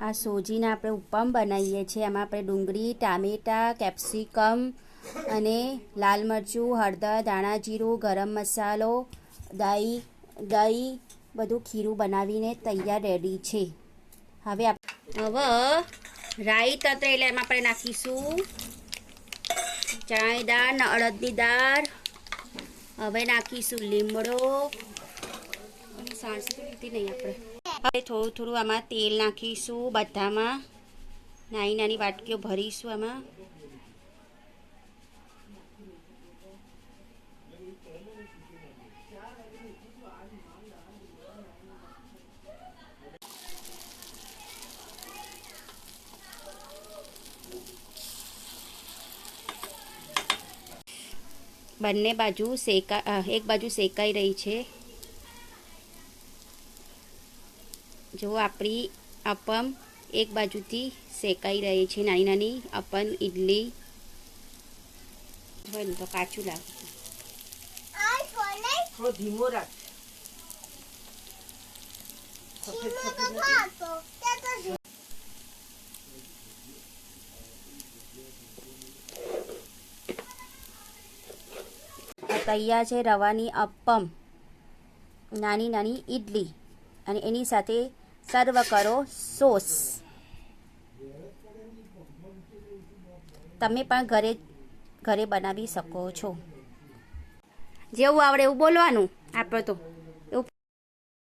આ સોજીના આપણે ઉપ્પમ બનાવીએ છીએ. આમાં આપણે ડુંગળી, ટામેટાં, કેપ્સિકમ અને લાલ મરચું, હળદર, ધાણા જીરું, ગરમ મસાલો, દહીં બધું ખીરું બનાવીને તૈયાર રેડી છે. હવે રાઈ તતરે એટલે એમાં આપણે નાખીશું ચણાની દાળ ને અડદની દાળ. હવે નાખીશું લીમડો. સાણસી તો લીધી નહીં આપણે. હવે થોડું થોડું આમાં તેલ નાખીશું. બધામાં નાની નાની વાટકીઓ ભરીશું આમાં. બંને બાજુ એક બાજુ શેકાઈ રહી છે. જો આપણી અપમ એક બાજુથી શેકાઈ રહી છે. નાની નાની અપમ ઇડલી હોય ને તો કાચું લાગે. ધીમો રાખ. તૈયાર છે રવાની અપમ, નાની નાની ઇડલી, અને એની સાથે સર્વ કરો સોસ. તમે પણ ઘરે બનાવી શકો છો. જેવું આવડે એવું બોલવાનું આપણે તો.